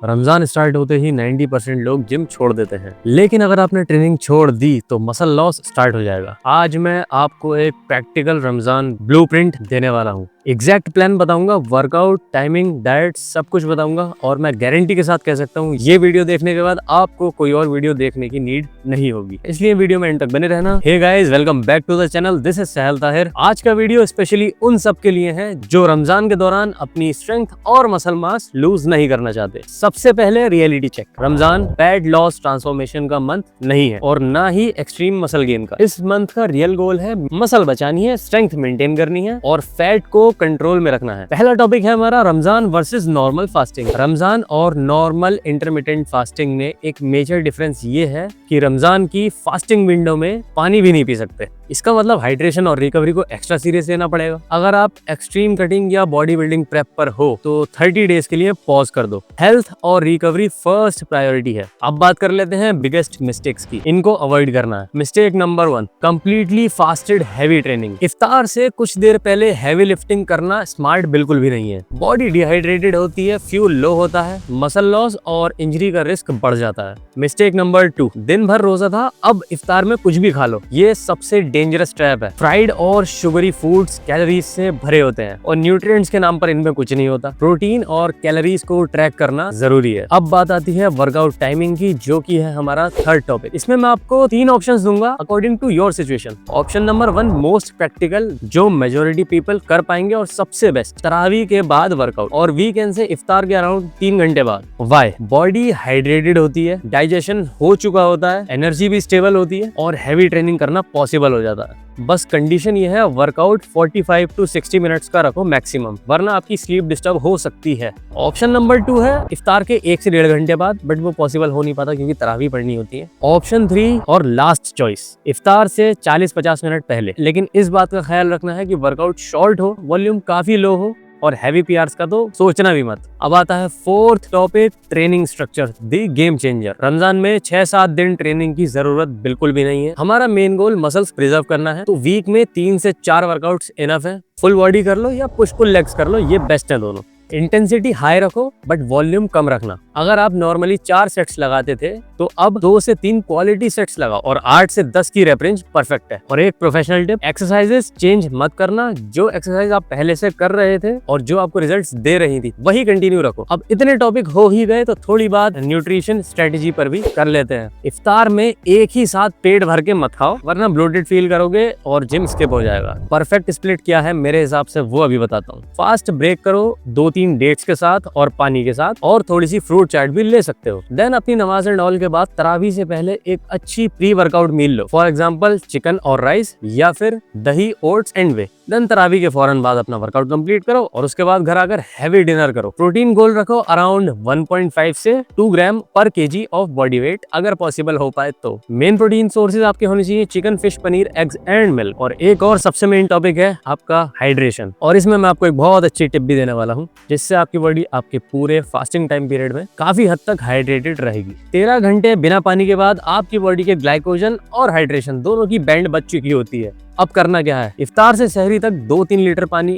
Ramzan start होते ही 90% लोग gym छोड़ देते हैं, लेकिन अगर आपने ट्रेनिंग छोड़ दी तो मसल लॉस स्टार्ट हो जाएगा। आज मैं आपको एक प्रैक्टिकल रमजान ब्लूप्रिंट देने वाला हूँ। एग्जैक्ट प्लान बताऊंगा, वर्कआउट, टाइमिंग, डाइट सब कुछ बताऊंगा और मैं गारंटी के साथ कह सकता हूँ ये वीडियो देखने के बाद आपको कोई और वीडियो देखने की नीड नहीं होगी, इसलिए वीडियो में एंड तक बने रहना। Hey guys, welcome back to the channel, this is Sahal Tahir. आज का वीडियो स्पेशली उन सब के लिए है जो रमजान के दौरान अपनी स्ट्रेंथ और मसल मास लूज नहीं करना चाहते। सबसे पहले reality check, Ramzan fat loss transformation का मंथ नहीं है और ना ही एक्सट्रीम मसल गेन का। इस मंथ का रियल गोल है मसल बचानी है, स्ट्रेंथ मेंटेन करनी है और फैट को कंट्रोल में रखना है। पहला टॉपिक है हमारा Ramzan versus normal fasting. Ramzan और नॉर्मल इंटरमिटेंट फास्टिंग में एक मेजर डिफरेंस ये है कि रमजान की फास्टिंग विंडो में पानी भी नहीं पी सकते। इसका मतलब हाइड्रेशन और रिकवरी को एक्स्ट्रा सीरियस लेना पड़ेगा। अगर आप एक्सट्रीम कटिंग या बॉडी बिल्डिंग प्रेप पर हो तो 30 डेज के लिए पॉज कर दो। हेल्थ और रिकवरी फर्स्ट प्रायोरिटी है। अब बात कर लेते हैं बिगेस्ट मिस्टेक्स की, इनको अवॉइड करना है। Mistake number 1, completely fasted heavy training. इफ्तार से कुछ देर पहले हैवी लिफ्टिंग करना स्मार्ट बिल्कुल भी नहीं है। बॉडी डिहाइड्रेटेड होती है, फ्यूल लो होता है, मसल लॉस और इंजरी का रिस्क बढ़ जाता है। मिस्टेक नंबर 2, दिन भर रोजा था, अब इफ्तार में कुछ भी खा लो। ये सबसे डेंजरस ट्रैप है। फ्राइड और शुगरी फूड्स कैलोरीज से भरे होते हैं और न्यूट्रिएंट्स के नाम पर इनमें कुछ नहीं होता। प्रोटीन और कैलोरीज को ट्रैक करना जरूरी है। अब बात आती है वर्कआउट टाइमिंग की, जो कि है हमारा थर्ड टॉपिक। इसमें मैं आपको 3 ऑप्शंस दूंगा according to your situation. Option number 1 most practical, जो मेजोरिटी पीपल कर पाएंगे और सबसे बेस्ट, तरावी के बाद वर्कआउट और वीकेंड से इफ्तार के अराउंड 3 घंटे बाद। वाई? बॉडी हाइड्रेटेड होती है, डाइजेशन हो चुका होता है, एनर्जी भी स्टेबल होती है और हैवी ट्रेनिंग करना पॉसिबल हो जाता है। बस कंडीशन ये है, वर्कआउट 45 to 60 मिनट्स का रखो मैक्सिमम, वरना आपकी स्लीप डिस्टर्ब हो सकती है। ऑप्शन नंबर 2 है इफ्तार के 1 से 1.5 घंटे बाद, बट वो पॉसिबल हो नहीं पाता क्योंकि तरावी पढ़नी होती है। ऑप्शन 3 और लास्ट चॉइस, इफ्तार से 40-50 मिनट पहले, लेकिन इस बात का ख्याल रखना है कि वर्कआउट शॉर्ट हो, वॉल्यूम काफी लो हो और हैवी पीआरस का तो सोचना भी मत। अब आता है fourth topic, training structure, the game changer. Ramzan में 6-7 दिन ट्रेनिंग की जरूरत बिल्कुल भी नहीं है। हमारा मेन गोल मसल्स प्रिजर्व करना है, तो वीक में 3 से 4 वर्कआउट्स इनफ है। फुल बॉडी कर लो या पुश पुल लेग्स कर लो, ये बेस्ट है दोनों। इंटेंसिटी हाई रखो बट वॉल्यूम कम रखना। अगर आप नॉर्मली 4 सेट्स लगाते थे तो अब 2 से 3 क्वालिटी सेट्स लगाओ और 8 से 10 की रेप रेंज परफेक्ट है। और एक प्रोफेशनल टिप, एक्सरसाइजेस चेंज मत करना। जो एक्सरसाइज आप पहले से कर रहे थे और जो आपको रिजल्ट्स दे रही थी वही कंटिन्यू रखो। अब इतने टॉपिक हो ही गए तो थोड़ी बात न्यूट्रिशन स्ट्रेटेजी पर भी कर लेते हैं। इफ्तार में एक ही साथ पेट भर के मत खाओ, वरना ब्लोटेड फील करोगे और जिम स्किप हो जाएगा। परफेक्ट स्प्लिट क्या है मेरे हिसाब से वो अभी बताता हूँ। फास्ट ब्रेक करो 2-3 डेट्स के साथ और पानी के साथ, और थोड़ी सी फ्रूट चाट भी ले सकते हो। देन अपनी नमाज एंड ऑल के बाद तरावी से पहले एक अच्छी प्री वर्कआउट मील लो, फॉर एग्जांपल चिकन और राइस या फिर दही, ओट्स एंड वे। देन तरावी के फौरन बाद अपना वर्कआउट कंप्लीट करो और उसके बाद घर आकर हैवी डिनर करो। प्रोटीन गोल रखो अराउंड 1.5 से 2 ग्राम पर केजी ऑफ बॉडी वेट, अगर पॉसिबल हो पाए तो। मेन प्रोटीन सोर्सेज आपके होने चाहिए chicken, fish, paneer, eggs and milk. और एक और सबसे मेन टॉपिक है आपका हाइड्रेशन, और इसमें मैं आपको एक बहुत अच्छी टिप भी देने वाला हूँ, जिससे आपकी बॉडी आपके पूरे फास्टिंग टाइम पीरियड में काफी हद तक हाइड्रेटेड रहेगी। 13 घंटे बिना पानी के बाद आपकी बॉडी के ग्लाइकोजन और हाइड्रेशन दोनों की बैंड बच चुकी होती है। अब करना क्या है, इफ्तार से सहरी तक 2-3 लीटर पानी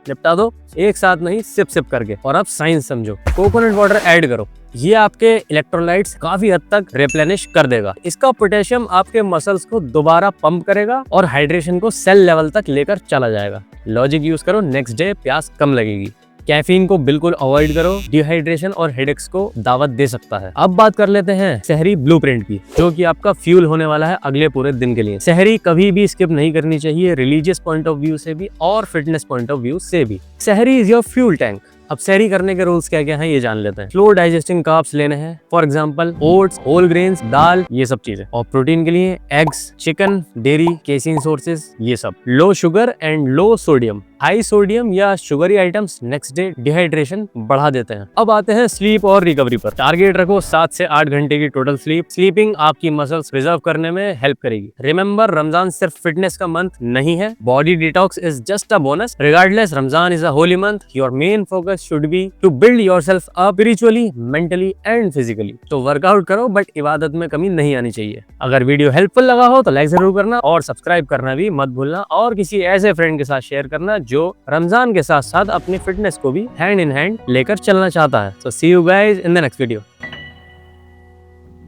निपटा दो, एक साथ नहीं, सिप सिप करके। और अब साइंस समझो, कोकोनट वाटर ऐड करो, ये आपके इलेक्ट्रोलाइट्स काफी हद तक रिप्लेनिश कर देगा। इसका पोटेशियम आपके मसल्स को दोबारा पंप करेगा और हाइड्रेशन को सेल लेवल तक लेकर चला जाएगा। लॉजिक यूज करो, नेक्स्ट डे प्यास कम लगेगी। कैफीन को बिल्कुल अवॉइड करो, डिहाइड्रेशन और हेडेक्स को दावत दे सकता है। अब बात कर लेते हैं सहरी ब्लूप्रिंट की, जो कि आपका फ्यूल होने वाला है अगले पूरे दिन के लिए। सहरी कभी भी स्किप नहीं करनी चाहिए, रिलीजियस पॉइंट ऑफ व्यू से भी और फिटनेस पॉइंट ऑफ व्यू से भी। सहरी इज योर फ्यूल टैंक। अब सहरी करने के रूल्स क्या क्या हैं ये जान लेते हैं। स्लो डाइजेस्टिंग कार्ब्स लेने हैं, for example oats, whole grains, दाल, ये सब चीजें। और प्रोटीन के लिए eggs, chicken, dairy, casein sources, ये सब। Low sugar and low sodium. High sodium या sugary items next day dehydration बढ़ा देते हैं। अब आते हैं स्लीप और रिकवरी पर। टारगेट रखो 7 से 8 घंटे की टोटल स्लीप। स्लीपिंग आपकी मसल्स प्रिजर्व करने में हेल्प करेगी। रिमेंबर, रमजान सिर्फ फिटनेस का मंथ नहीं है, body detox is just a bonus. Regardless, Ramzan is a Holi month. Your main focus should be to build yourself up spiritually, mentally and physically। तो workout करो बट इबादत में कमी नहीं आनी चाहिए। अगर वीडियो हेल्पफुल लगा हो तो लाइक जरूर करना और सब्सक्राइब करना भी मत भूलना, और किसी ऐसे फ्रेंड के साथ शेयर करना जो रमजान के साथ साथ अपनी फिटनेस को भी हैंड इन हैंड लेकर चलना चाहता है। So see you guys in the next video.